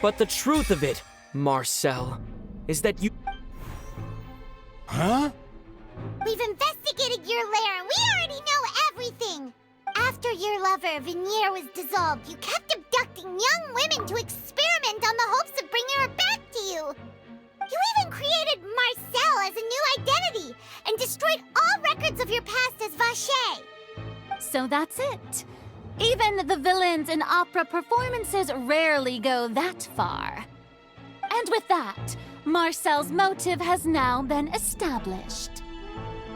But the truth of it, Marcel, is that you... Huh? We've investigated your lair and we already know everything! After your lover, Venier, was dissolved, you kept abducting young women to experiment on the hopes of bringing her back to you! You even created Marcel as a new identity and destroyed all records of your past as Vacher! So that's it. Even the villains in opera performances rarely go that far. And with that, Marcel's motive has now been established.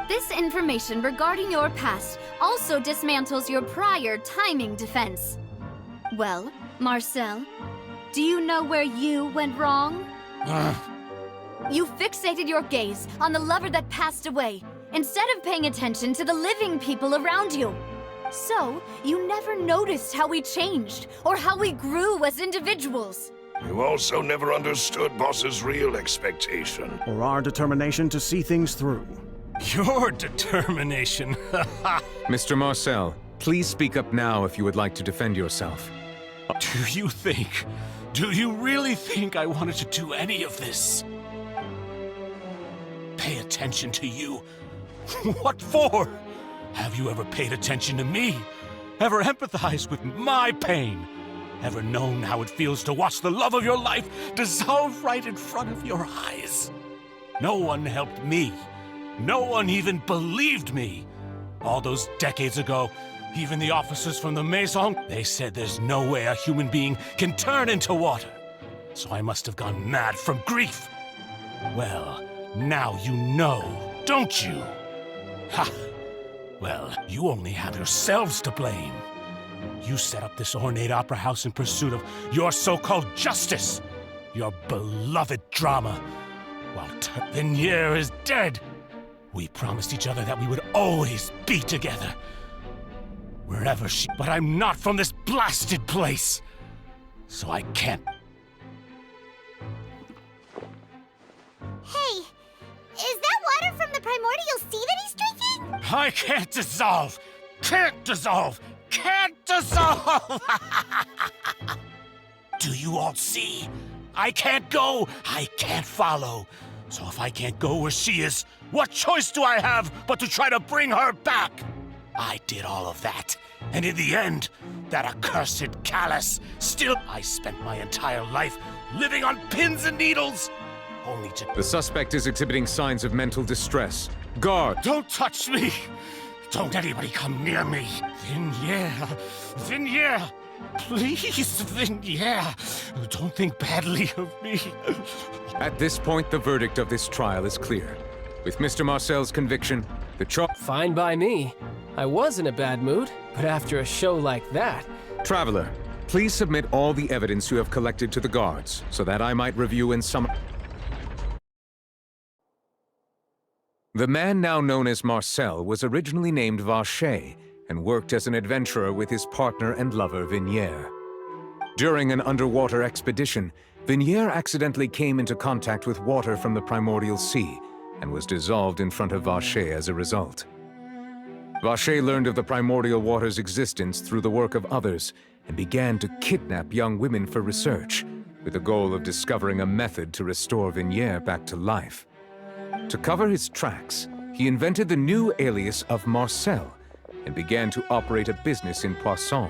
This information regarding your past also dismantles your prior timing defense. Well, Marcel, do you know where you went wrong? You fixated your gaze on the lover that passed away, instead of paying attention to the living people around you. So, you never noticed how we changed, or how we grew as individuals. You also never understood Boss's real expectation. Or our determination to see things through. Your determination. Mr. Marcel, please speak up now if you would like to defend yourself. Do you really think I wanted to do any of this? Pay attention to you? What for? Have you ever paid attention to me? Ever empathized with my pain? Ever known how it feels to watch the love of your life dissolve right in front of your eyes? No one helped me. No one even believed me. All those decades ago, even the officers from the Maison, they said there's no way a human being can turn into water. So I must have gone mad from grief. Well, now you know, don't you? Ha! Well, you only have yourselves to blame. You set up this ornate opera house in pursuit of your so-called justice, your beloved drama, while Venier is dead. We promised each other that we would always be together. Wherever she... But I'm not from this blasted place, so I can't... Hey, is that water from the primordial sea that he's drinking? I can't dissolve! Can't dissolve! Can't dissolve! Do you all see? I can't go! I can't follow! So if I can't go where she is, what choice do I have but to try to bring her back? I did all of that, and in the end, that accursed callous, still I spent my entire life living on pins and needles, only to... The suspect is exhibiting signs of mental distress. Guard! Don't touch me! Don't anybody come near me! Venier! Venier! Please, Venier! Don't think badly of me. At this point, the verdict of this trial is clear. With Mr. Marcel's conviction, the charge... Fine by me. I was in a bad mood, but after a show like that... Traveler, please submit all the evidence you have collected to the guards, so that I might review and sum... The man now known as Marcel was originally named Vacher and worked as an adventurer with his partner and lover Venier. During an underwater expedition, Venier accidentally came into contact with water from the primordial sea and was dissolved in front of Vacher as a result. Vacher learned of the primordial water's existence through the work of others and began to kidnap young women for research, with the goal of discovering a method to restore Venier back to life. To cover his tracks, he invented the new alias of Marcel and began to operate a business in Poisson.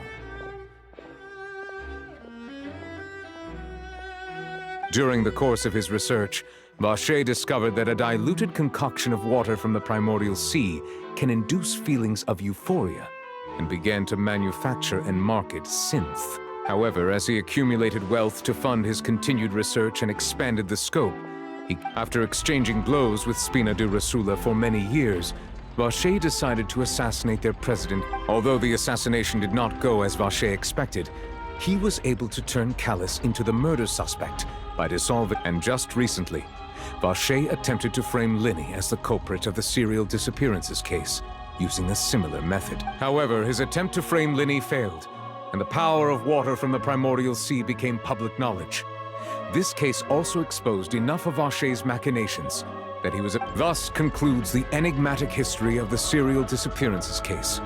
During the course of his research, Vacher discovered that a diluted concoction of water from the primordial sea can induce feelings of euphoria and began to manufacture and market synth. However, as he accumulated wealth to fund his continued research and expanded the scope, after exchanging blows with Spina de Rosula for many years, Vacher decided to assassinate their president. Although the assassination did not go as Vacher expected, he was able to turn Callus into the murder suspect by dissolving. And just recently, Vacher attempted to frame Linny as the culprit of the serial disappearances case, using a similar method. However, his attempt to frame Linny failed, and the power of water from the primordial sea became public knowledge. This case also exposed enough of Vacher's machinations that he was... Thus concludes the enigmatic history of the serial disappearances case.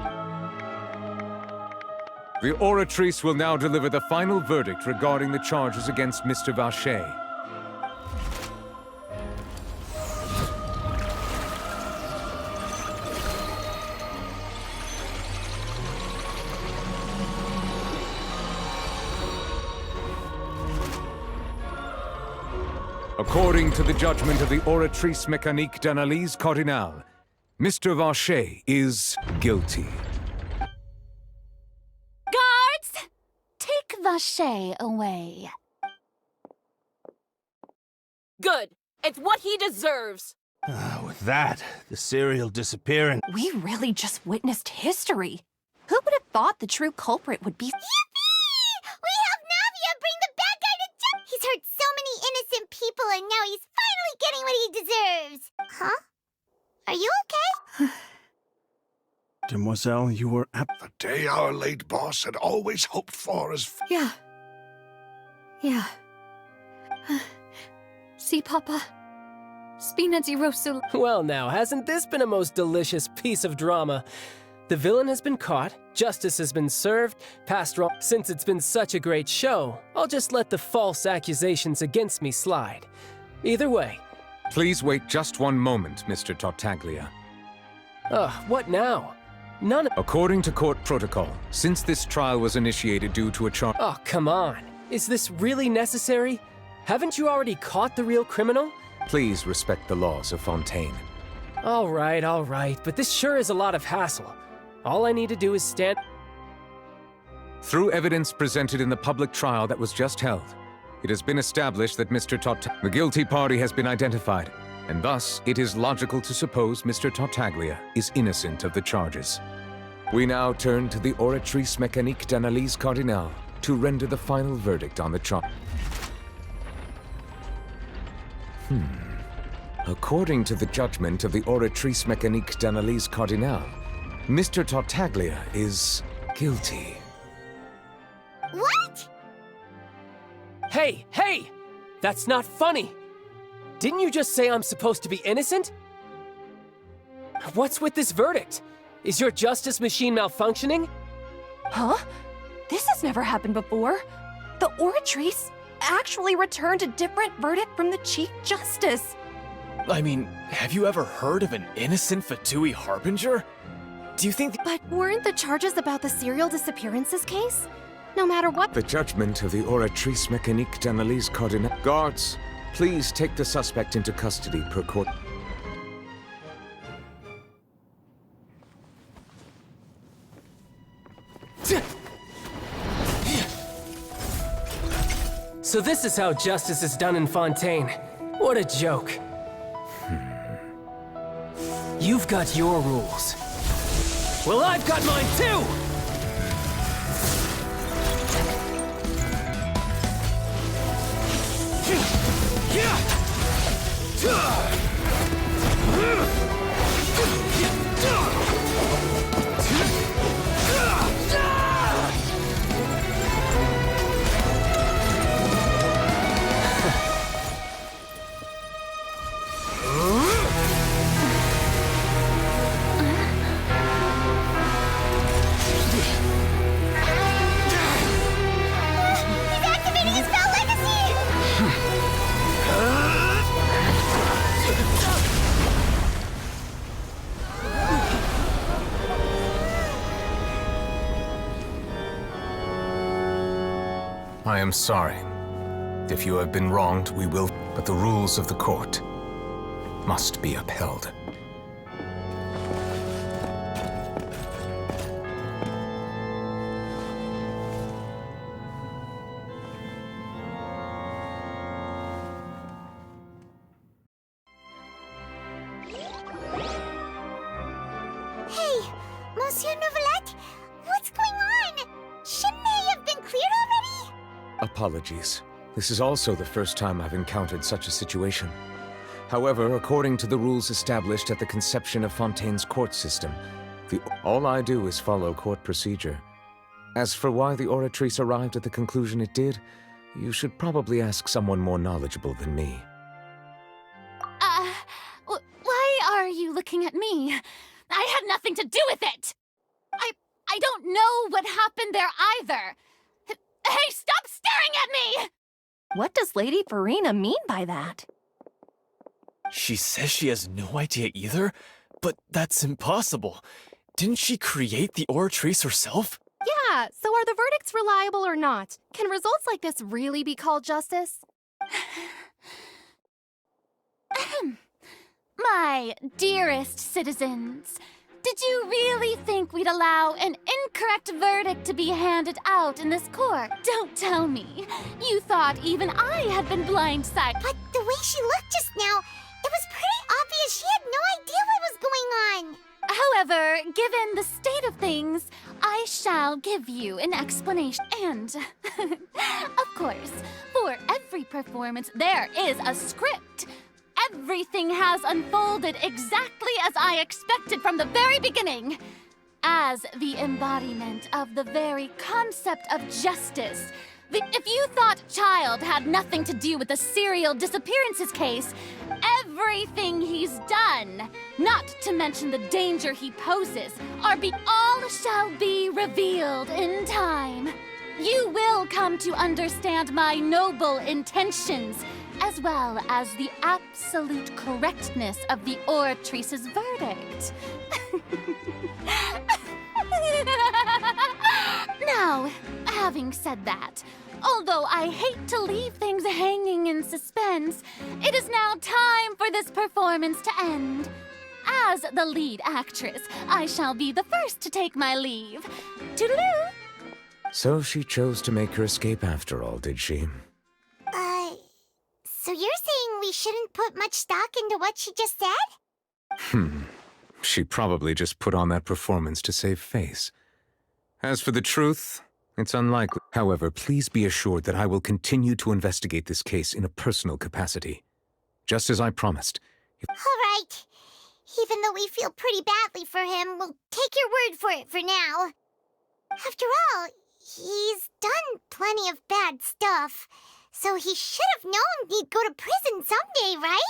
The Oratrice will now deliver the final verdict regarding the charges against Mr. Vacher. According to the judgment of the Oratrice Mécanique d'Analyse Cardinale, Mr. Vacher is guilty. Guards! Take Vacher away. Good. It's what he deserves. With that, the serial disappearing. We really just witnessed history. Who would have thought the true culprit would be... Yippee! We helped Navia bring the bad guy to justice! He's hurt so many innocent people, and now he's finally getting what he deserves! Huh? Are you okay? Demoiselle, you were The day our late boss had always hoped for is... Yeah. See, Papa? Spina di rosso. Well now, hasn't this been a most delicious piece of drama? The villain has been caught, justice has been served, past wrong. Since it's been such a great show, I'll just let the false accusations against me slide. Either way. Please wait just one moment, Mr. Tartaglia. What now? According to court protocol, since this trial was initiated due to a charge... Oh, come on. Is this really necessary? Haven't you already caught the real criminal? Please respect the laws of Fontaine. All right, but this sure is a lot of hassle. All I need to do is stand... Through evidence presented in the public trial that was just held, it has been established that the guilty party has been identified, and thus it is logical to suppose Mr. Tartaglia is innocent of the charges. We now turn to the Oratrice Mécanique d'Analyse Cardinale to render the final verdict on the charge. According to the judgment of the Oratrice Mécanique d'Analyse Cardinale, Mr. Tartaglia is guilty. What? Hey! That's not funny! Didn't you just say I'm supposed to be innocent? What's with this verdict? Is your justice machine malfunctioning? Huh? This has never happened before. The Oratrice actually returned a different verdict from the Chief Justice. I mean, have you ever heard of an innocent Fatui Harbinger? Do you think... But weren't the charges about the serial disappearances case? No matter what... The judgment of the Oratrice Mécanique d'Analyse Cardinale... Guards, please take the suspect into custody per court... So this is how justice is done in Fontaine. What a joke. You've got your rules. Well, I've got mine too! I am sorry. If you have been wronged, we will... But the rules of the court must be upheld. Hey, Monsieur Nouvelette, what's going on? Shouldn't they have been cleared already? Apologies. This is also the first time I've encountered such a situation. However, according to the rules established at the conception of Fontaine's court system, all I do is follow court procedure. As for why the Oratrice arrived at the conclusion it did, you should probably ask someone more knowledgeable than me. Why are you looking at me? I had nothing to do with it! I don't know what happened there either. Hey, stop staring at me! What does Lady Farina mean by that? She says she has no idea either, but that's impossible. Didn't she create the Oratrice herself? Yeah, so are the verdicts reliable or not? Can results like this really be called justice? My dearest citizens, did you really think we'd allow an incorrect verdict to be handed out in this court? Don't tell me. You thought even I had been blindsided. But the way she looked just now, it was pretty obvious she had no idea what was going on. However, given the state of things, I shall give you an explanation. And, of course, for every performance, there is a script. Everything has unfolded exactly as I expected from the very beginning. As the embodiment of the very concept of justice. If you thought Child had nothing to do with the serial disappearances case, everything he's done, not to mention the danger he poses, all shall be revealed in time. You will come to understand my noble intentions, as well as the absolute correctness of the Oratrice's verdict. Now, having said that, although I hate to leave things hanging in suspense, it is now time for this performance to end. As the lead actress, I shall be the first to take my leave. Toodaloo! So she chose to make her escape after all, did she? So you're saying we shouldn't put much stock into what she just said? She probably just put on that performance to save face. As for the truth, it's unlikely. However, please be assured that I will continue to investigate this case in a personal capacity. Just as I promised. All right. Even though we feel pretty badly for him, we'll take your word for it for now. After all, he's done plenty of bad stuff. So he should have known he'd go to prison someday, right?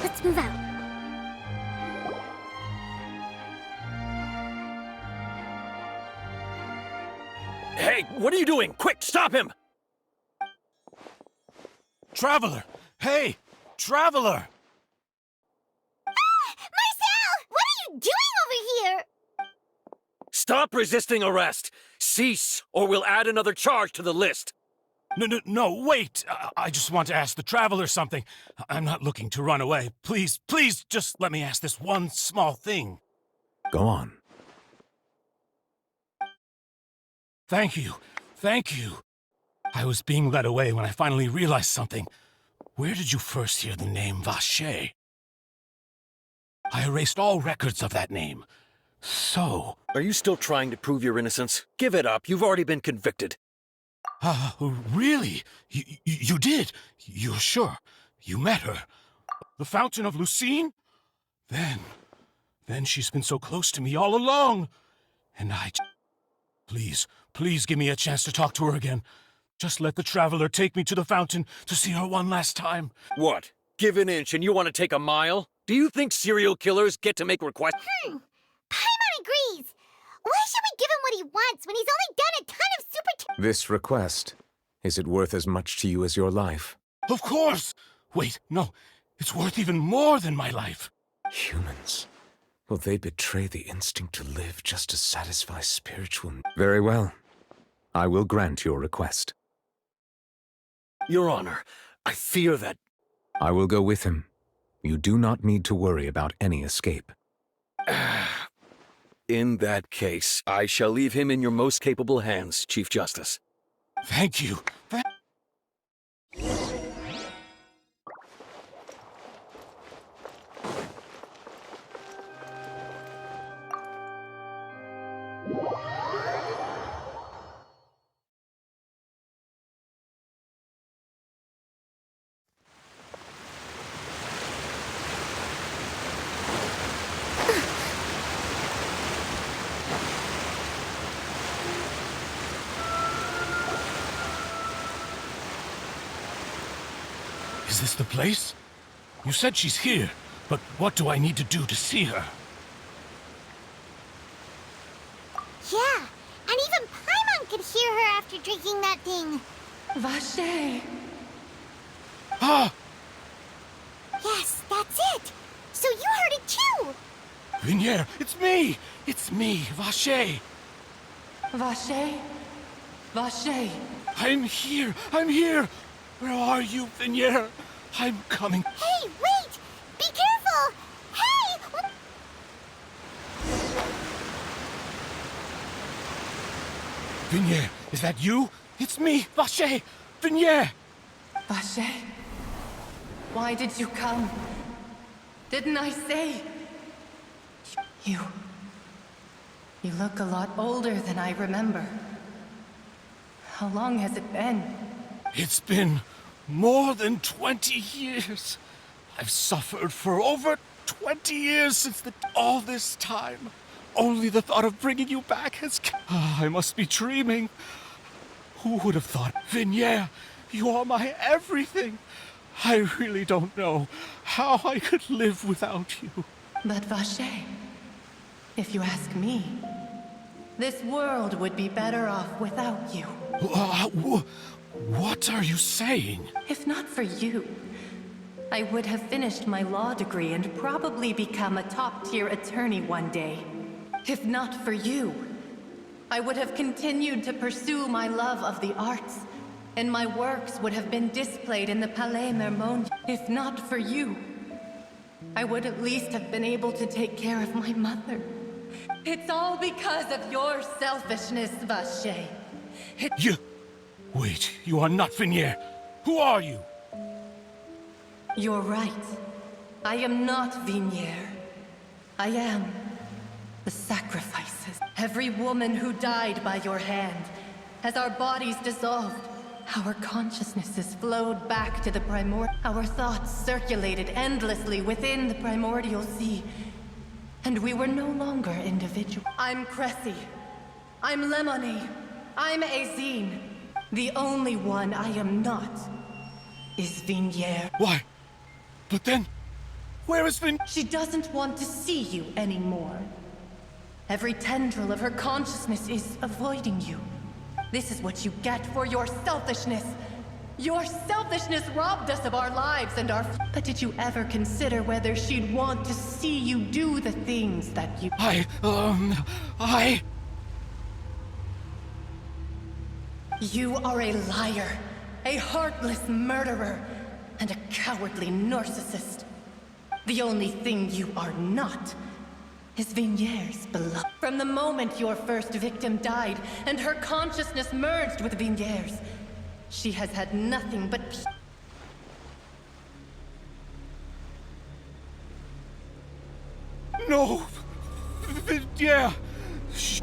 Let's move out. Hey, what are you doing? Quick, stop him! Traveler! Hey! Traveler! Marcel! What are you doing over here? Stop resisting arrest! Cease, or we'll add another charge to the list! No, wait! I just want to ask the Traveler something. I'm not looking to run away. Please, just let me ask this one small thing. Go on. Thank you. I was being led away when I finally realized something. Where did you first hear the name Vacher? I erased all records of that name. So... Are you still trying to prove your innocence? Give it up. You've already been convicted. Really? You did? You're sure? You met her? The Fountain of Lucine? Then she's been so close to me all along. And Please give me a chance to talk to her again. Just let the Traveler take me to the fountain to see her one last time. What? Give an inch and you want to take a mile? Do you think serial killers get to make requests? Paimon agrees. Why should we give him what he wants when he's only done a ton of super... This request, is it worth as much to you as your life? Of course! Wait, no. It's worth even more than my life. Humans. Will they betray the instinct to live just to satisfy spiritual... Very well. I will grant your request. Your Honor, I fear that... I will go with him. You do not need to worry about any escape. In that case, I shall leave him in your most capable hands, Chief Justice. Thank you. Is this the place? You said she's here, but what do I need to do to see her? Yeah, and even Paimon could hear her after drinking that thing. Vache. Ah! Yes, that's it. So you heard it too. Vignier, it's me! It's me, Vache! Vache? Vache. I'm here! I'm here! Where are you, Vignier? I'm coming. Hey, wait! Be careful! Hey! Vignier, is that you? It's me, Vache! Vignier! Vache? Why did you come? Didn't I say? You look a lot older than I remember. How long has it been? It's been more than 20 years. I've suffered for over 20 years since all this time. Only the thought of bringing you back has... I must be dreaming. Who would have thought? Vignier, you are my everything. I really don't know how I could live without you. But Vache, if you ask me, this world would be better off without you. What are you saying? If not for you, I would have finished my law degree and probably become a top-tier attorney one day. If not for you, I would have continued to pursue my love of the arts, and my works would have been displayed in the Palais Mermond. If not for you, I would at least have been able to take care of my mother. It's all because of your selfishness, Vache. Wait, you are not Vignier. Who are you? You're right. I am not Vignier. I am the sacrifices. Every woman who died by your hand. As our bodies dissolved, our consciousnesses flowed back to the primordial. Our thoughts circulated endlessly within the primordial sea. And we were no longer individual. I'm Cressy. I'm Lemony. I'm Azine. The only one I am not is Vignier. Why? But then, where is Vignier? She doesn't want to see you anymore. Every tendril of her consciousness is avoiding you. This is what you get for your selfishness. Your selfishness robbed us of our lives and our... But did you ever consider whether she'd want to see you do the things that you... You are a liar, a heartless murderer, and a cowardly narcissist. The only thing you are not is Vignier's beloved. From the moment your first victim died and her consciousness merged with Vignier's, she has had nothing but peace. No! Yeah!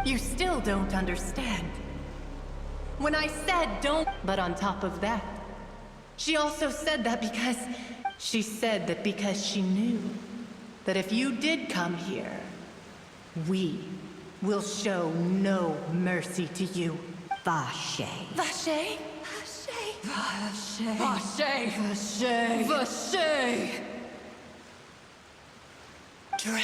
You still don't understand. When I said don't... But on top of that, she also said that because... She said that because she knew that if you did come here, we will show no mercy to you. Vache. Vache? Vache. Vache. Vache. Vache. Drown.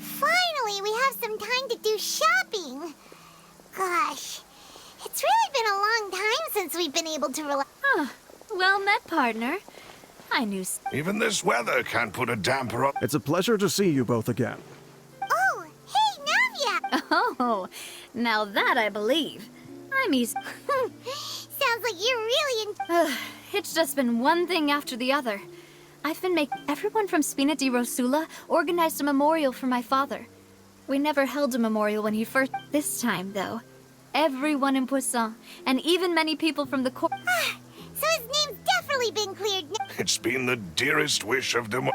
Finally, we have some time to do shopping. Gosh, it's really been a long time since we've been able to relax. Well met, partner. I knew... Even this weather can't put a damper on. It's a pleasure to see you both again. Oh, hey, Navia! Oh, now that I believe. I'm easy. Sounds like you're really in... It's just been one thing after the other. I've been making... Everyone from Spina di Rosula organized a memorial for my father. We never held a memorial when he first... This time, though, everyone in Poisson, and even many people from the court... So his name's definitely been cleared now. It's been the dearest wish of them.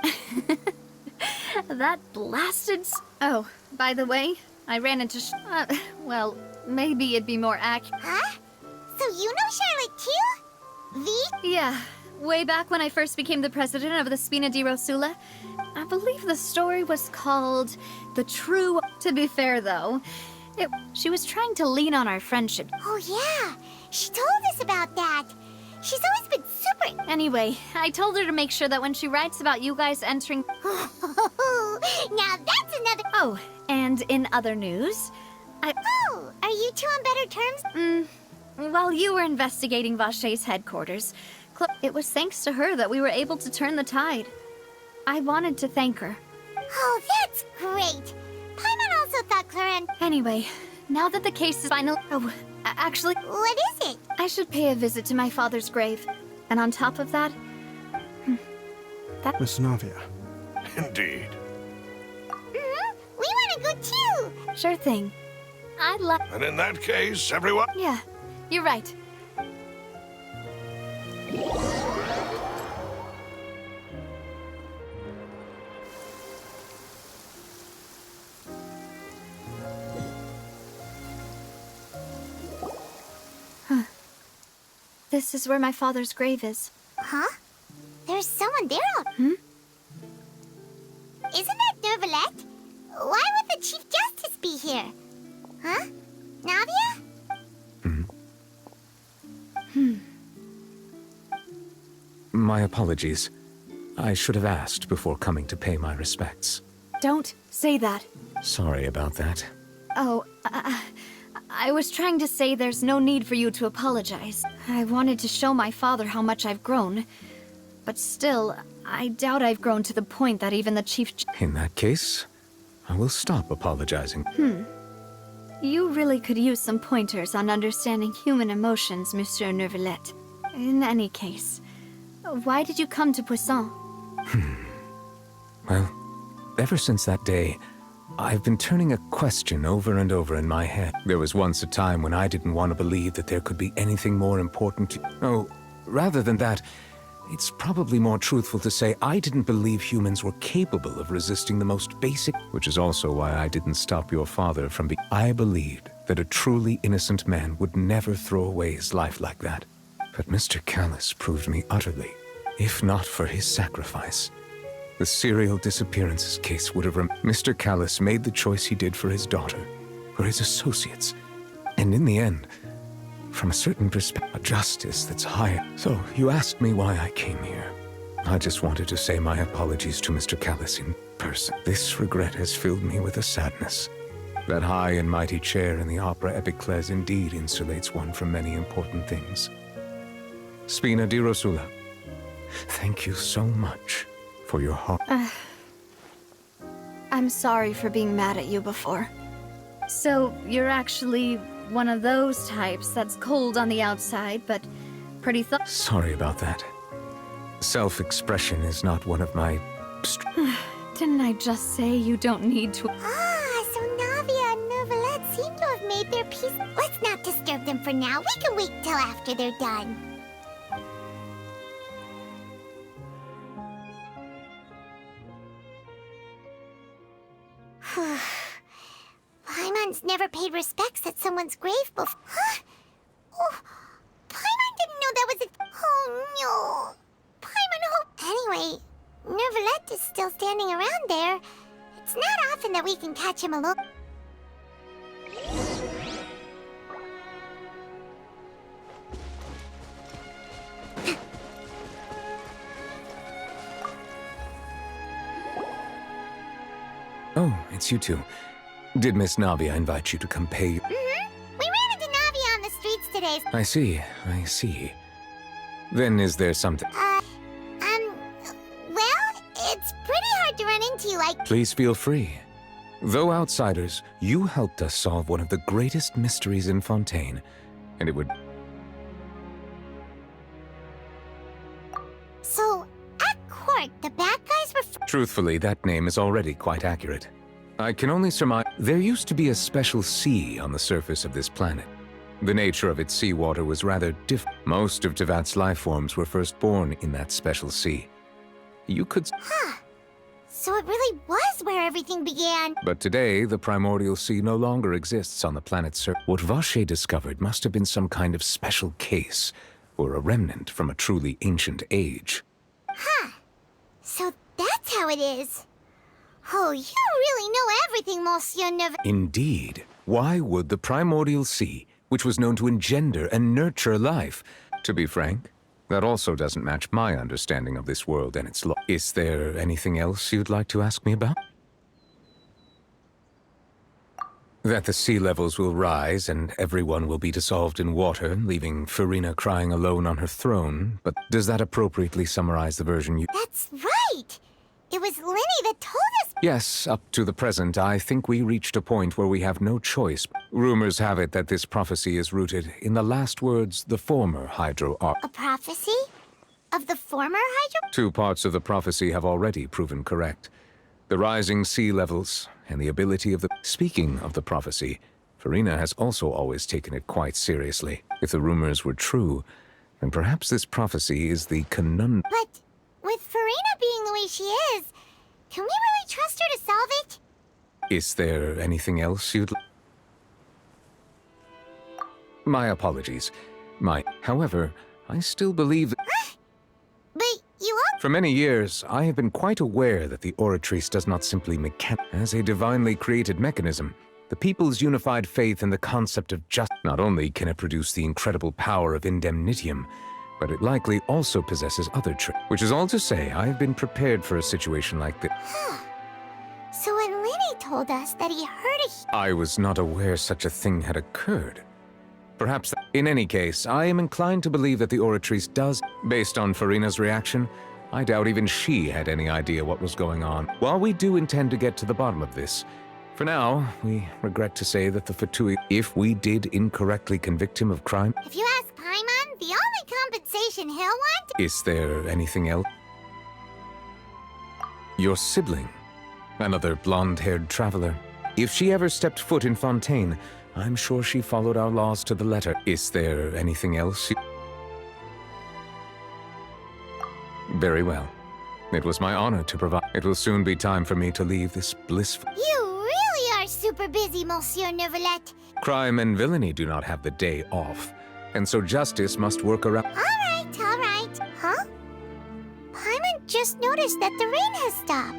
That blasted... Oh, by the way, I ran into well, maybe it'd be more accurate. Huh? So you know Charlotte too? V? Yeah, way back when I first became the president of the Spina di Rosula. I believe the story was called The True... To be fair, though, she was trying to lean on our friendship. Oh yeah, she told us about that. She's always been super... Anyway, I told her to make sure that when she writes about you guys entering... Now that's another... Oh, and in other news, Oh, are you two on better terms? While you were investigating Vaché's headquarters, it was thanks to her that we were able to turn the tide. I wanted to thank her. Oh, that's great. Paimon also thought Clarence... Anyway, now that the case is final... Oh, actually... What is it? I should pay a visit to my father's grave. And on top of that... Miss Navia. Indeed. We want to go too. Sure thing. I'd like... And in that case, everyone... Yeah, you're right. This is where my father's grave is. Huh? There's someone there. Isn't that Neuvillette? Why would the Chief Justice be here? Huh? Navia? My apologies. I should have asked before coming to pay my respects. Don't say that. Sorry about that. Oh, I was trying to say there's no need for you to apologize. I wanted to show my father how much I've grown. But still, I doubt I've grown to the point that even the Chief... In that case, I will stop apologizing. You really could use some pointers on understanding human emotions, Monsieur Neuvillette. In any case, why did you come to Poisson? Well, ever since that day, I've been turning a question over and over in my head. There was once a time when I didn't want to believe that there could be anything more important to... Oh, rather than that, it's probably more truthful to say I didn't believe humans were capable of resisting the most basic... Which is also why I didn't stop your father from being... I believed that a truly innocent man would never throw away his life like that. But Mr. Callis proved me utterly, if not for his sacrifice. The serial disappearances case would have... Mr. Callis made the choice he did for his daughter, for his associates, and in the end, from a certain perspective, a justice that's higher. So, you asked me why I came here. I just wanted to say my apologies to Mr. Callis in person. This regret has filled me with a sadness. That high and mighty chair in the Opera Epiclese indeed insulates one from many important things. Spina di Rosula, thank you so much for your heart. I'm sorry for being mad at you before. So, you're actually one of those types that's cold on the outside, but pretty Sorry about that. Self-expression is not one of my... Didn't I just say you don't need to... So Navia and Neuvillette seem to have made their peace. Let's not disturb them for now. We can wait till after they're done. Paimon's never paid respects at someone's grave before. Huh? Oh, Paimon didn't know that was a... Oh, no. Paimon hope... Anyway, Neuvillette is still standing around there. It's not often that we can catch him alone. Oh, it's you two. Did Miss Navia invite you to come pay? We ran into Navia on the streets today. I see. Then is there something... Well, it's pretty hard to run into you like... Please feel free. Though outsiders, you helped us solve one of the greatest mysteries in Fontaine, and it would... So, at court, the bad guys were... Truthfully, that name is already quite accurate. I can only surmise there used to be a special sea on the surface of this planet. The nature of its seawater was rather different. Most of Tevat's life forms were first born in that special sea. You could... Huh. So it really was where everything began. But today, the primordial sea no longer exists on the planet's surface. What Vache discovered must have been some kind of special case, or a remnant from a truly ancient age. Huh. So that's how it is. Oh, you really know everything, Monsieur Neville. Indeed. Why would the primordial sea, which was known to engender and nurture life? To be frank, that also doesn't match my understanding of this world and its law. Is there anything else you'd like to ask me about? That the sea levels will rise and everyone will be dissolved in water, leaving Farina crying alone on her throne. But does that appropriately summarize the version you... That's right! It was Linny that told us... Yes, up to the present, I think we reached a point where we have no choice. Rumors have it that this prophecy is rooted in the last words the former Hydro are... A prophecy? Of the former Hydro? 2 parts of the prophecy have already proven correct. The rising sea levels and the ability of the... Speaking of the prophecy, Farina has also always taken it quite seriously. If the rumors were true, then perhaps this prophecy is the conundrum... But with Farina being the way she is, can we really trust her to solve it? Is there anything else you'd... My apologies. However, I still believe that... But you all... For many years, I have been quite aware that the Oratrice does not simply as a divinely created mechanism. The people's unified faith in the concept of justice. Not only can it produce the incredible power of indemnitium, but it likely also possesses other traits. Which is all to say, I have been prepared for a situation like this. So when Linny told us that he heard a... I was not aware such a thing had occurred. Perhaps... In any case, I am inclined to believe that the Oratrice does... Based on Farina's reaction, I doubt even she had any idea what was going on. While we do intend to get to the bottom of this, for now, we regret to say that the Fatui... If we did incorrectly convict him of crime... If you ask Paimon, the only compensation he'll want... Is there anything else? Your sibling. Another blonde-haired traveler. If she ever stepped foot in Fontaine, I'm sure she followed our laws to the letter. Is there anything else? Very well. It was my honor to provide. It will soon be time for me to leave this blissful... You really are super busy, Monsieur Neuvillette. Crime and villainy do not have the day off, and so justice must work around... All right. Huh? Paimon just noticed that the rain has stopped.